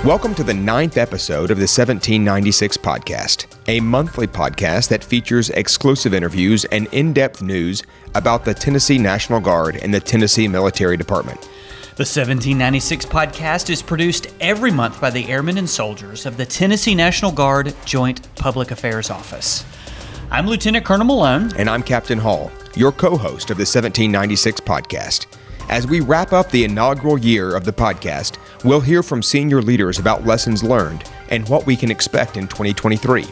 Welcome to the 9th episode of the 1796 podcast, a monthly podcast that features exclusive interviews and in-depth news about the Tennessee National Guard and the Tennessee Military Department. The 1796 podcast is produced every month by the airmen and soldiers of the Tennessee National Guard Joint Public Affairs Office. I'm Lieutenant Colonel Malone. And I'm Captain Hall, your co-host of the 1796 podcast. As we wrap up the inaugural year of the podcast, we'll hear from senior leaders about lessons learned and what we can expect in 2023.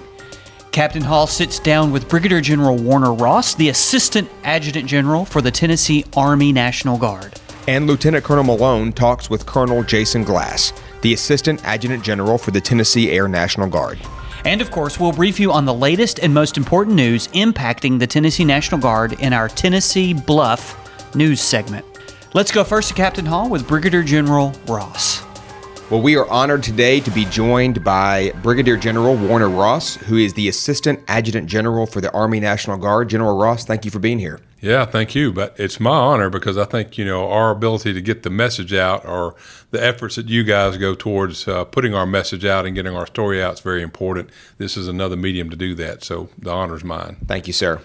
Captain Hall sits down with Brigadier General Warner Ross, the Assistant Adjutant General for the Tennessee Army National Guard. And Lieutenant Colonel Malone talks with Col Jason Glass, the Assistant Adjutant General for the Tennessee Air National Guard. And of course, we'll brief you on the latest and most important news impacting the Tennessee National Guard in our Tennessee Bluff news segment. Let's go first to Captain Hall with Brigadier General Ross. Well, we are honored today to be joined by Brigadier General Warner Ross, who is the Assistant Adjutant General for the Army National Guard. General Ross, thank you for being here. Yeah, thank you. But it's my honor because I think, our ability to get the message out, or the efforts that you guys go towards putting our message out and getting our story out is very important. This is another medium to do that, so the honor's mine. Thank you, sir.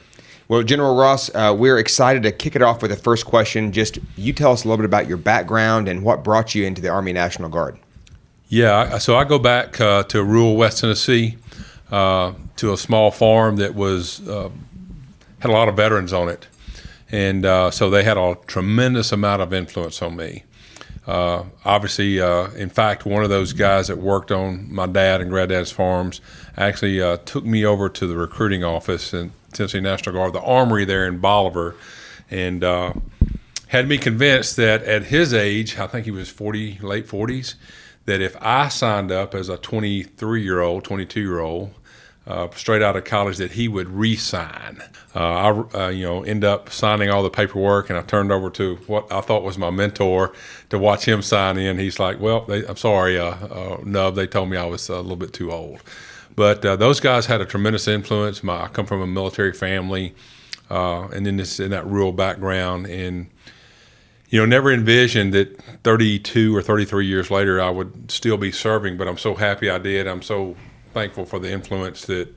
Well, General Ross, we're excited to kick it off with the first question. Just you tell us a little bit about your background and what brought you into the Army National Guard. Yeah, so I go back to rural West Tennessee, to a small farm that had a lot of veterans on it. And so they had a tremendous amount of influence on me. Obviously, in fact, one of those guys that worked on my dad and granddad's farms actually took me over to the recruiting office in Tennessee National Guard, the armory there in Bolivar, and had me convinced that at his age, I think he was 40, late 40s, that if I signed up as a 23-year-old, 22-year-old, straight out of college, that he would re-sign. I end up signing all the paperwork, and I turned over to what I thought was my mentor to watch him sign in. He's like, well, I'm sorry, Nub, they told me I was a little bit too old. But those guys had a tremendous influence. I come from a military family, and then in that rural background, and never envisioned that 32 or 33 years later I would still be serving, but I'm so happy I did. I'm so thankful for the influence that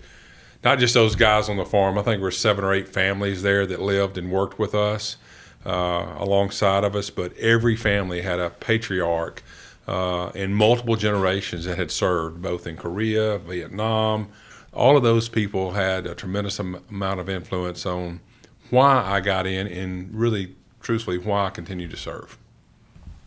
not just those guys on the farm. I think there were 7 or 8 families there that lived and worked with us alongside of us, but every family had a patriarch in multiple generations that had served both in Korea, Vietnam. All of those people had a tremendous amount of influence on why I got in and really, truthfully, why I continue to serve.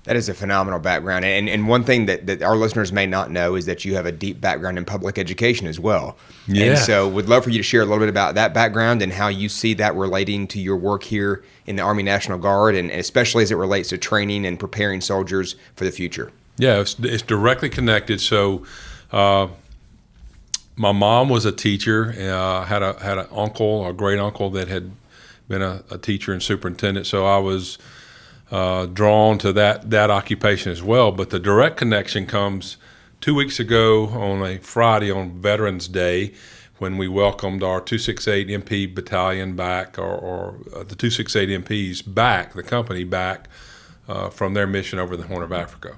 That is a phenomenal background. And one thing that our listeners may not know is that you have a deep background in public education as well. Yeah. And so would love for you to share a little bit about that background and how you see that relating to your work here in the Army National Guard, and especially as it relates to training and preparing soldiers for the future. Yeah, it's directly connected. So my mom was a teacher. Had an uncle, a great uncle that had been a teacher and superintendent. So I was drawn to that occupation as well. But the direct connection comes 2 weeks ago on a Friday on Veterans Day, when we welcomed our 268 MP battalion back, or the 268 MPs back, the company back from their mission over the Horn of Africa.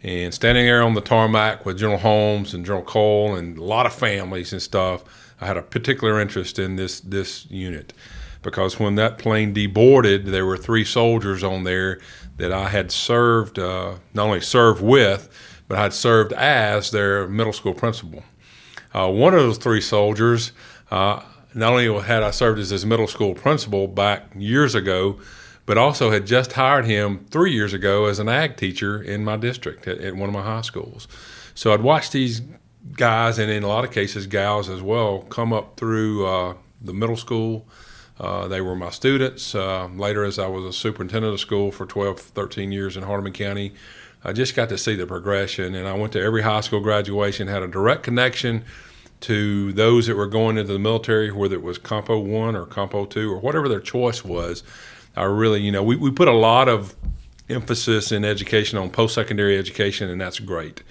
And standing there on the tarmac with General Holmes and General Cole and a lot of families and stuff, I had a particular interest in this unit. Because when that plane deboarded, there were 3 soldiers on there that I had served, not only served with, but I had served as their middle school principal. One of those 3 soldiers, not only had I served as his middle school principal back years ago, but also had just hired him 3 years ago as an ag teacher in my district at one of my high schools. So I'd watch these guys, and in a lot of cases gals as well, come up through the middle school. They were my students. Later, as I was a superintendent of school for 12, 13 years in Hardeman County, I just got to see the progression, and I went to every high school graduation, had a direct connection to those that were going into the military, whether it was Compo 1 or Compo 2 or whatever their choice was. I really, we put a lot of emphasis in education on post-secondary education, and that's great.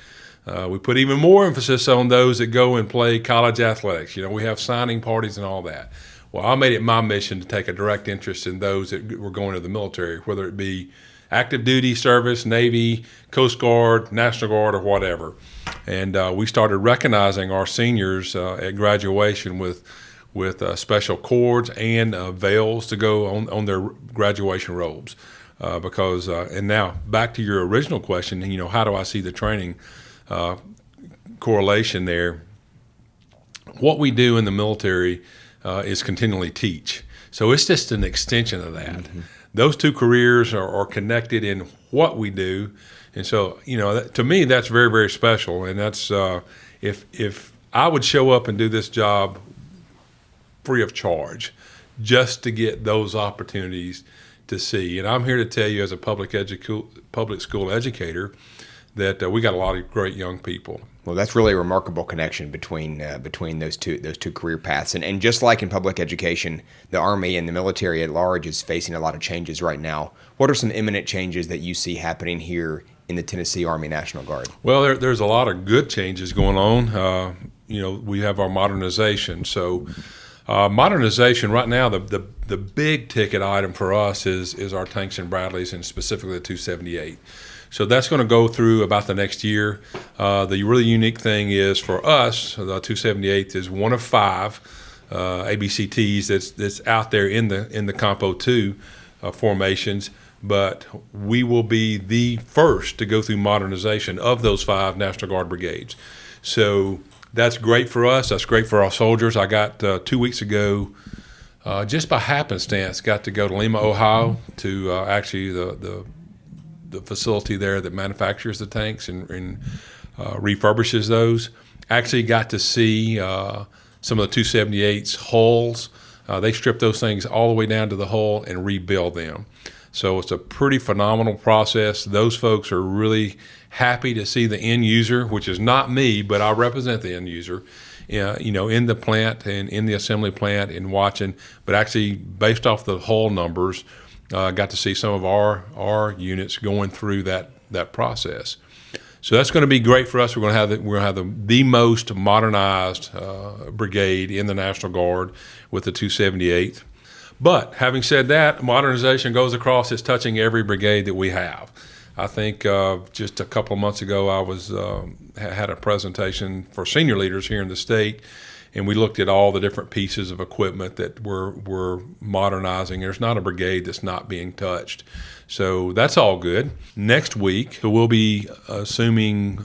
We put even more emphasis on those that go and play college athletics. We have signing parties and all that. Well, I made it my mission to take a direct interest in those that were going to the military, whether it be active duty service, Navy, Coast Guard, National Guard, or whatever. And we started recognizing our seniors at graduation with special cords and veils to go on their graduation robes. Because and now back to your original question, how do I see the training correlation there? What we do in the military is continually teach. So it's just an extension of that. Mm-hmm. Those two careers are connected in what we do. And so, to me, that's very, very special. And that's if I would show up and do this job free of charge just to get those opportunities to see. And I'm here to tell you as a public school educator that we got a lot of great young people. Well, that's really a remarkable connection between those two career paths. And just like in public education, the Army and the military at large is facing a lot of changes right now. What are some imminent changes that you see happening here in the Tennessee Army National Guard? Well, there's a lot of good changes going on. We have our modernization. So modernization right now, the big ticket item for us is our tanks and Bradleys, and specifically the 278. So that's going to go through about the next year. The really unique thing is for us, the 278 is one of 5 ABCTs that's out there in the Compo 2 formations. But we will be the first to go through modernization of those 5 National Guard brigades. So that's great for us. That's great for our soldiers. I got 2 weeks ago, just by happenstance, got to go to Lima, Ohio, to actually the facility there that manufactures the tanks and refurbishes those. Actually got to see some of the 278's hulls. They strip those things all the way down to the hull and rebuild them. So it's a pretty phenomenal process. Those folks are really happy to see the end user, which is not me, but I represent the end user, in the plant and in the assembly plant and watching. But actually, based off the hull numbers, got to see some of our units going through that process. So that's going to be great for us. We're going to have the most modernized brigade in the National Guard with the 278th. But having said that, modernization goes across. It's touching every brigade that we have. I think just a couple of months ago, I was had a presentation for senior leaders here in the state, and we looked at all the different pieces of equipment that we're modernizing. There's not a brigade that's not being touched. So that's all good. Next week, we'll be assuming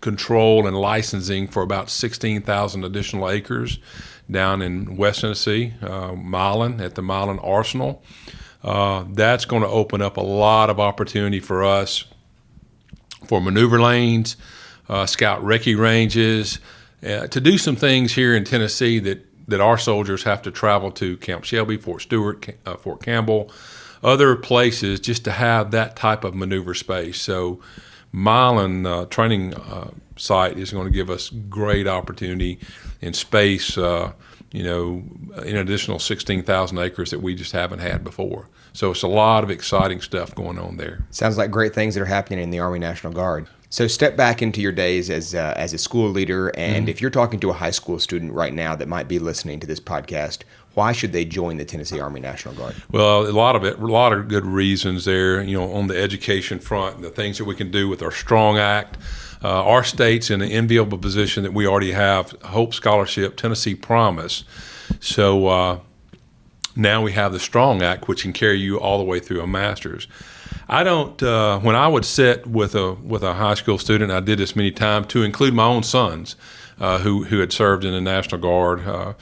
control and licensing for about 16,000 additional acres down in West Tennessee, Milan, at the Milan Arsenal. That's going to open up a lot of opportunity for us for maneuver lanes, scout recce ranges, to do some things here in Tennessee that our soldiers have to travel to Camp Shelby, Fort Stewart, Fort Campbell, other places, just to have that type of maneuver space. So Milan training site is going to give us great opportunity in space, an additional 16,000 acres that we just haven't had before. So it's a lot of exciting stuff going on there. Sounds like great things that are happening in the Army National Guard. So step back into your days as a school leader, and if you're talking to a high school student right now that might be listening to this podcast, why should they join the Tennessee Army National Guard? Well, a lot of good reasons there. On the education front, the things that we can do with our Strong Act. Our state's in an enviable position that we already have Hope Scholarship, Tennessee Promise. So now we have the Strong Act, which can carry you all the way through a master's. I don't. When I would sit with a high school student, I did this many times to include my own sons, who had served in the National Guard.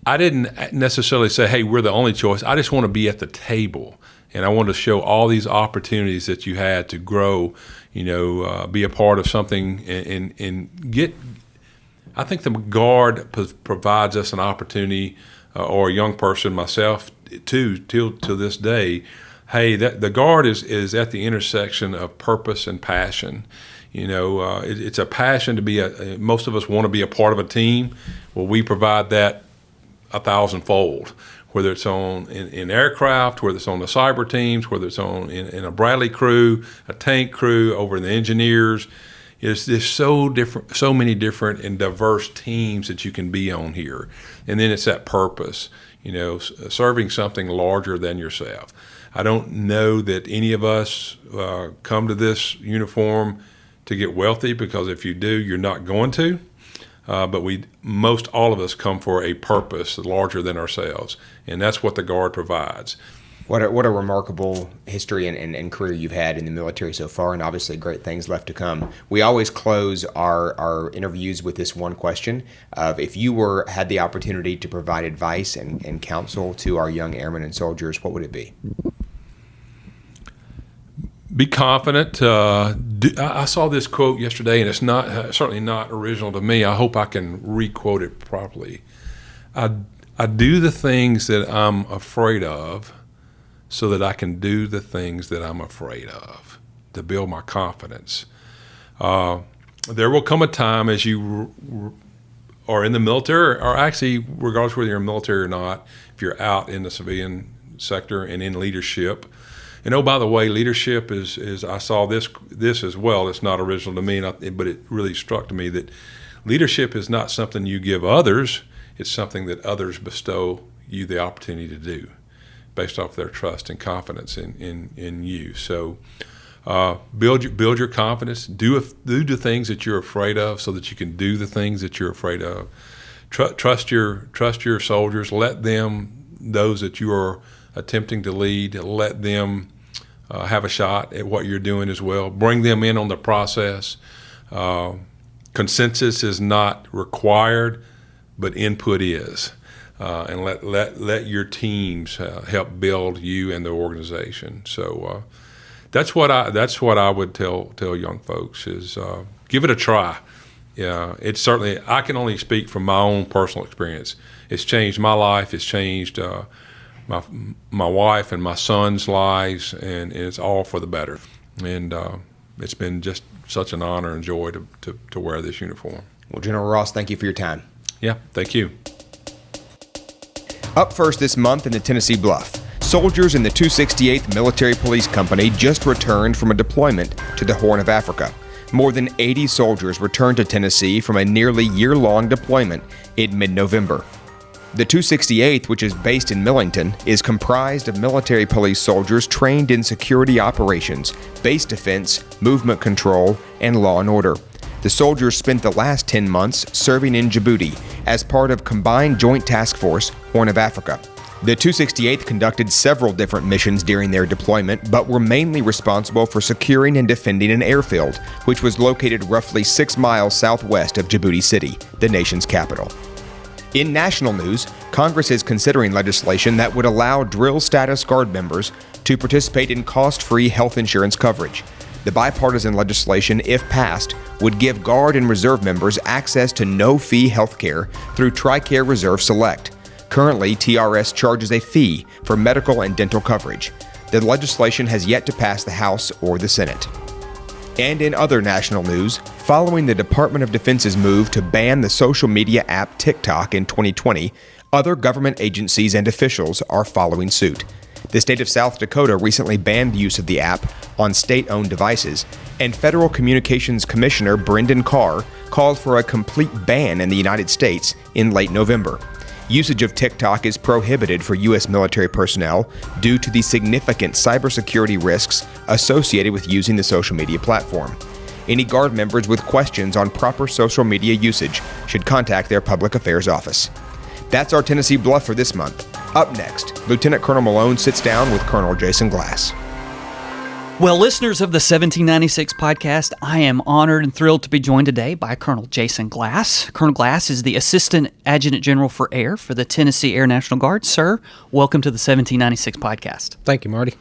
I didn't necessarily say, "Hey, we're the only choice." I just want to be at the table, and I want to show all these opportunities that you had to grow. Be a part of something and get. I think the Guard provides us an opportunity, or a young person, myself, too, till to this day. Hey, the Guard is at the intersection of purpose and passion. It's a passion to be most of us want to be a part of a team. Well, we provide that 1,000-fold, whether it's in aircraft, whether it's on the cyber teams, whether it's in a Bradley crew, a tank crew, over in the engineers. There's so many different and diverse teams that you can be on here. And then it's that purpose. serving something larger than yourself. I don't know that any of us come to this uniform to get wealthy, because if you do, you're not going to. But most all of us come for a purpose larger than ourselves, and that's what the Guard provides. What a remarkable history and career you've had in the military so far, and obviously great things left to come. We always close our interviews with this one question of, if you had the opportunity to provide advice and counsel to our young airmen and soldiers, what would it be? Be confident. I saw this quote yesterday, and it's certainly not original to me. I hope I can re-quote it properly. I do the things that I'm afraid of so that I can do the things that I'm afraid of, to build my confidence. There will come a time, as you are in the military, or actually, regardless whether you're in the military or not, if you're out in the civilian sector and in leadership. And oh, by the way, leadership is I saw this as well. It's not original to me, but it really struck to me that leadership is not something you give others. It's something that others bestow you the opportunity to do, based off their trust and confidence in you. So build your confidence. Do the things that you're afraid of, so that you can do the things that you're afraid of. Trust your soldiers. Let them, those that you are attempting to lead, let them have a shot at what you're doing as well. Bring them in on the process. Consensus is not required, but input is. And let your teams help build you and the organization. So that's what I would tell young folks is give it a try. Yeah, it's certainly, I can only speak from my own personal experience. It's changed my life. It's changed my wife and my son's lives, and it's all for the better. And it's been just such an honor and joy to wear this uniform. Well, General Ross, thank you for your time. Yeah, thank you. Up first this month in the Tennessee Bluff, soldiers in the 268th Military Police Company just returned from a deployment to the Horn of Africa. More than 80 soldiers returned to Tennessee from a nearly year-long deployment in mid-November. The 268th, which is based in Millington, is comprised of military police soldiers trained in security operations, base defense, movement control, and law and order. The soldiers spent the last 10 months serving in Djibouti as part of Combined Joint Task Force, Horn of Africa. The 268th conducted several different missions during their deployment, but were mainly responsible for securing and defending an airfield, which was located roughly 6 miles southwest of Djibouti City, the nation's capital. In national news, Congress is considering legislation that would allow drill status Guard members to participate in cost-free health insurance coverage. The bipartisan legislation, if passed, would give Guard and Reserve members access to no-fee health care through TRICARE Reserve Select. Currently, TRS charges a fee for medical and dental coverage. The legislation has yet to pass the House or the Senate. And in other national news, following the Department of Defense's move to ban the social media app TikTok in 2020, other government agencies and officials are following suit. The state of South Dakota recently banned use of the app on state-owned devices, and Federal Communications Commissioner Brendan Carr called for a complete ban in the United States in late November. Usage of TikTok is prohibited for U.S. military personnel due to the significant cybersecurity risks associated with using the social media platform. Any Guard members with questions on proper social media usage should contact their public affairs office. That's our Tennessee Bluff for this month. Up next, Lieutenant Colonel Malone sits down with Colonel Jason Glass. Well, listeners of the 1796 podcast, I am honored and thrilled to be joined today by Colonel Jason Glass. Colonel Glass is the Assistant Adjutant General for Air for the Tennessee Air National Guard. Sir, welcome to the 1796 podcast. Thank you, Marty.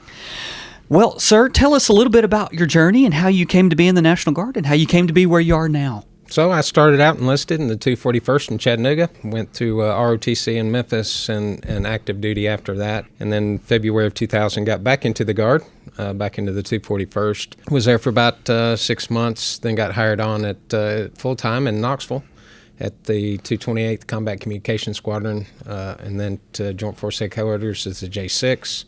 Well, sir, tell us a little bit about your journey and how you came to be in the National Guard and how you came to be where you are now. So I started out enlisted in the 241st in Chattanooga, went to ROTC in Memphis and active duty after that. And then February of 2000 got back into the Guard, back into the 241st. Was there for about 6 months, then got hired on at full-time in Knoxville at the 228th Combat Communications Squadron, and then to Joint Force Headquarters as the J6.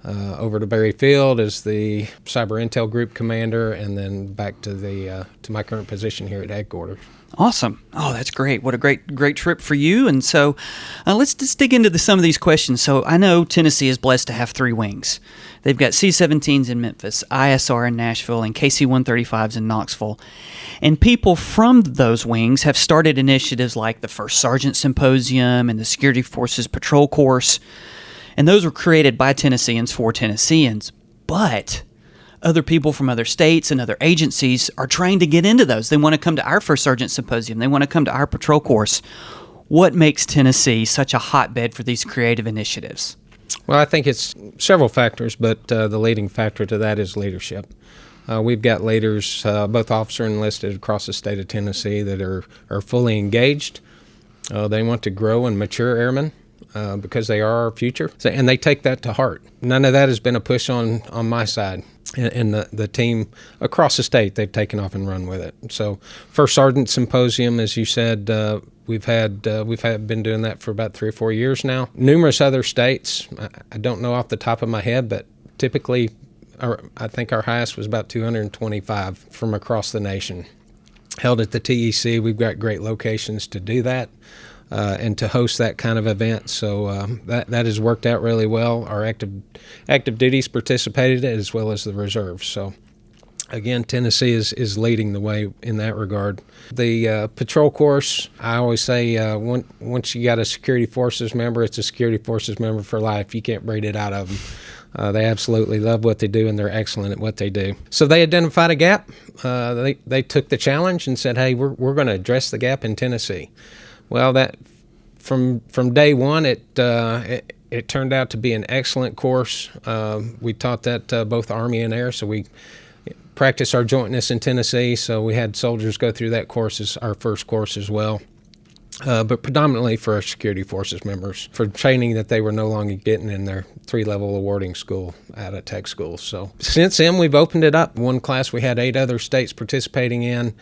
over to Berry Field as the Cyber Intel Group Commander, and then back to my current position here at headquarters. Awesome. Oh, that's great. What a great trip for you. And so let's just dig into some of these questions. So I know Tennessee is blessed to have 3 wings. They've got C-17s in Memphis, ISR in Nashville, and KC-135s in Knoxville. And people from those wings have started initiatives like the First Sergeant Symposium and the Security Forces Patrol Course. And those were created by Tennesseans for Tennesseans. But other people from other states and other agencies are trying to get into those. They want to come to our First Sergeant Symposium. They want to come to our patrol course. What makes Tennessee such a hotbed for these creative initiatives? Well, I think it's several factors, but the leading factor to that is leadership. We've got leaders, both officer and enlisted, across the state of Tennessee that are fully engaged. They want to grow and mature airmen because they are our future, and they take that to heart. None of that has been a push on my side. And the team across the state, they've taken off and run with it. So, First Sergeant Symposium, as you said, we've been doing that for about 3 or 4 years now. Numerous other states, I don't know off the top of my head, but typically, I think our highest was about 225 from across the nation. Held at the TEC, we've got great locations to do that. And to host that kind of event. So that has worked out really well. Our active duties participated as well as the reserves. So again, Tennessee is leading the way in that regard. The patrol course, I always say once you got a security forces member, it's a security forces member for life. You can't breed it out of them. They absolutely love what they do, and they're excellent at what they do. So they identified a gap. They took the challenge and said, hey, we're going to address the gap in Tennessee. Well, that from day one, it turned out to be an excellent course. We taught that both Army and Air, so we practiced our jointness in Tennessee. So we had soldiers go through that course as our first course as well. But predominantly for our security forces members, for training that they were no longer getting in their 3-level awarding school at a tech school. So since then, we've opened it up. One class we had 8 other states participating in.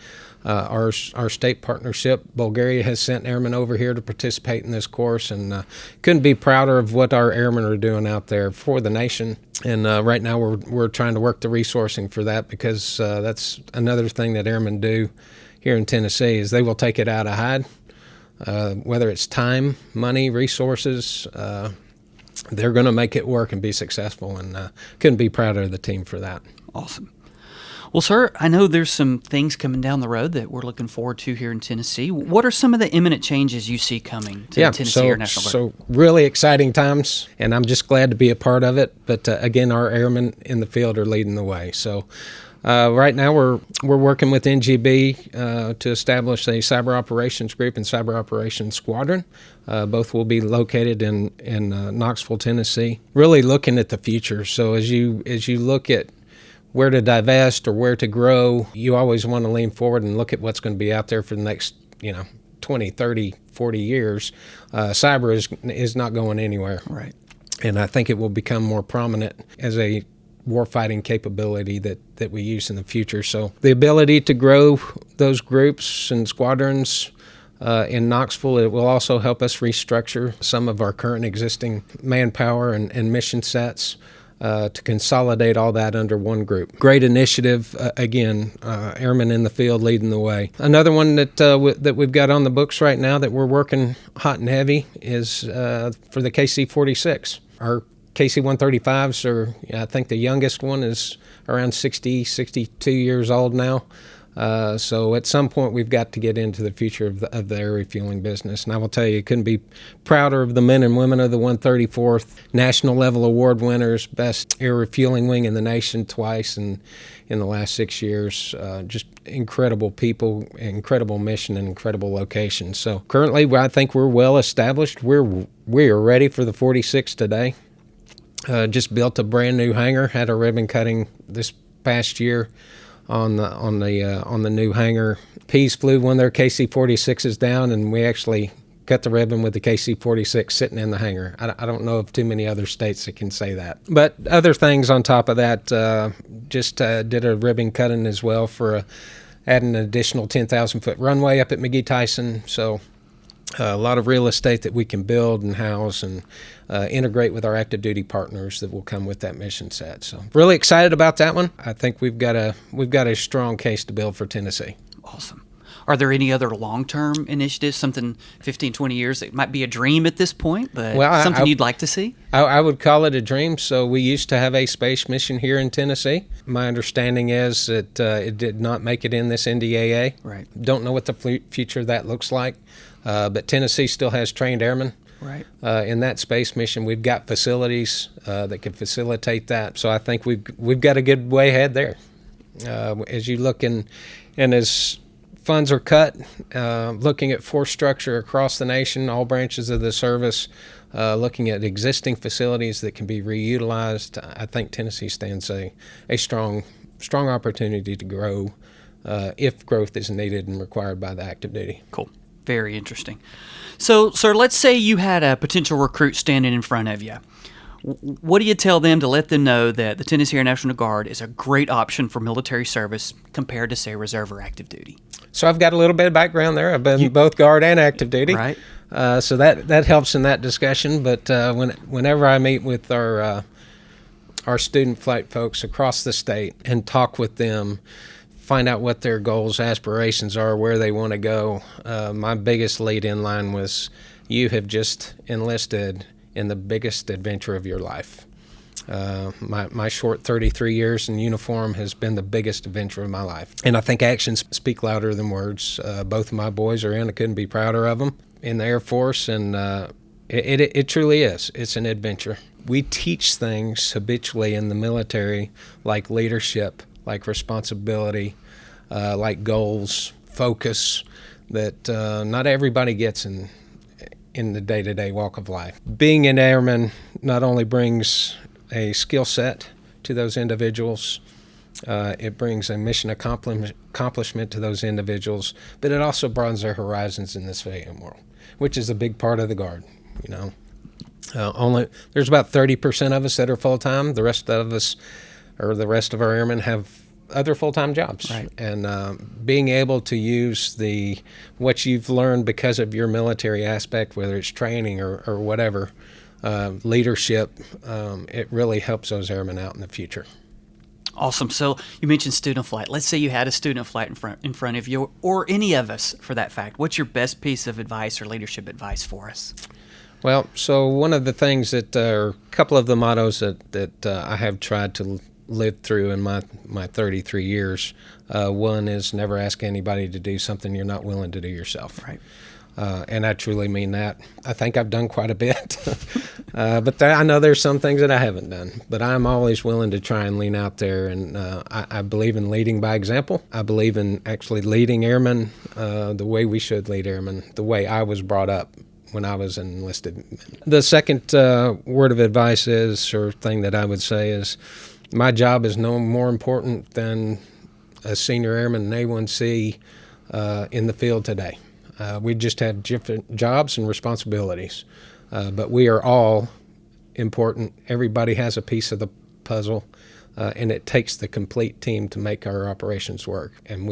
Our state partnership, Bulgaria, has sent airmen over here to participate in this course, and couldn't be prouder of what our airmen are doing out there for the nation. And right now we're trying to work the resourcing for that, because that's another thing that airmen do here in Tennessee is they will take it out of hide. Whether it's time, money, resources, they're going to make it work and be successful, and couldn't be prouder of the team for that. Awesome. Well, sir, I know there's some things coming down the road that we're looking forward to here in Tennessee. What are some of the imminent changes you see coming to Tennessee Air National Guard? So really exciting times, and I'm just glad to be a part of it. But again, our airmen in the field are leading the way. So right now we're working with NGB to establish a cyber operations group and cyber operations squadron. Both will be located in Knoxville, Tennessee. Really looking at the future. So as you look at where to divest or where to grow, you always want to lean forward and look at what's going to be out there for the next 20, 30, 40 years. Cyber is not going anywhere. Right. And I think it will become more prominent as a warfighting capability that we use in the future. So the ability to grow those groups and squadrons in Knoxville, it will also help us restructure some of our current existing manpower and mission sets to consolidate all that under one group. Great initiative, again, airmen in the field leading the way. Another one that we've got on the books right now that we're working hot and heavy is for the KC-46. Our KC-135s are, I think the youngest one is around 60, 62 years old now. So at some point we've got to get into the future of the air refueling business. And I will tell you, couldn't be prouder of the men and women of the 134th, national level award winners, best air refueling wing in the nation twice in the last 6 years. Just incredible people, incredible mission, and incredible location. So currently I think we're well established. We are ready for the 46 today. Just built a brand new hangar, had a ribbon cutting this past year on the new hangar. Pease flew one of their KC-46s down, and we actually cut the ribbon with the KC-46 sitting in the hangar. I don't know of too many other states that can say that. But other things on top of that, did a ribbon cutting as well for adding an additional 10,000-foot runway up at McGee Tyson. So a lot of real estate that we can build and house and integrate with our active duty partners that will come with that mission set. So really excited about that one. I think we've got a strong case to build for Tennessee. Awesome. Are there any other long-term initiatives, something 15, 20 years that might be a dream at this point, but something you'd like to see? I would call it a dream. So we used to have a space mission here in Tennessee. My understanding is that it did not make it in this NDAA. Right. Don't know what the future of that looks like, but Tennessee still has trained airmen. Right. In that space mission. We've got facilities that can facilitate that. So I think we've got a good way ahead there. As you look and as funds are cut, looking at force structure across the nation, all branches of the service, looking at existing facilities that can be reutilized, I think Tennessee stands a strong opportunity to grow if growth is needed and required by the active duty. Cool. Very interesting. So, sir, let's say you had a potential recruit standing in front of you. What do you tell them to let them know that the Tennessee Air National Guard is a great option for military service compared to, say, reserve or active duty? So I've got a little bit of background there. I've been both Guard and active duty. Right. So that helps in that discussion. But whenever I meet with our student flight folks across the state and talk with them, find out what their goals, aspirations are, where they want to go, my biggest lead-in line was, you have just enlisted in the biggest adventure of your life. My short 33 years in uniform has been the biggest adventure of my life. And I think actions speak louder than words. Both of my boys are in. I couldn't be prouder of them in the Air Force, and it truly is. It's an adventure. We teach things habitually in the military, like leadership, like responsibility, like goals, focus, that not everybody gets in the day-to-day walk of life. Being an airman not only brings a skill set to those individuals, it brings a mission accomplishment to those individuals, but it also broadens their horizons in this civilian world, which is a big part of the Guard. There's about 30% of us that are full-time. The rest of us, or the rest of our airmen, have other full-time jobs. Right. And being able to use what you've learned because of your military aspect, whether it's training or whatever, leadership, it really helps those airmen out in the future. Awesome. So you mentioned student flight. Let's say you had a student flight in front of you, or any of us for that fact. What's your best piece of advice or leadership advice for us? Well, so one of the things that, or a couple of the mottos that I have tried to live through in my 33 years, one is never ask anybody to do something you're not willing to do yourself. Right. And I truly mean that. I think I've done quite a bit, but I know there's some things that I haven't done. But I'm always willing to try and lean out there, and I believe in leading by example. I believe in actually leading airmen the way we should lead airmen, the way I was brought up when I was enlisted. The second word of advice is, or thing that I would say is, my job is no more important than a senior airman in A1C in the field today. We just have different jobs and responsibilities, but we are all important. Everybody has a piece of the puzzle, and it takes the complete team to make our operations work. And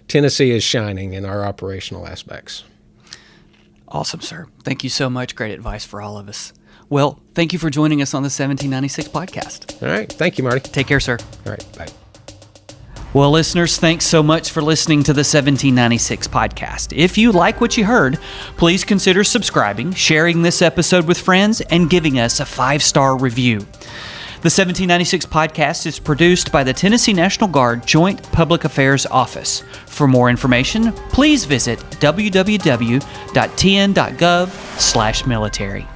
Tennessee is shining in our operational aspects. Awesome, sir. Thank you so much. Great advice for all of us. Well, thank you for joining us on the 1796 podcast. All right. Thank you, Marty. Take care, sir. All right. Bye. Well, listeners, thanks so much for listening to the 1796 podcast. If you like what you heard, please consider subscribing, sharing this episode with friends, and giving us a 5-star review. The 1796 podcast is produced by the Tennessee National Guard Joint Public Affairs Office. For more information, please visit www.tn.gov/military.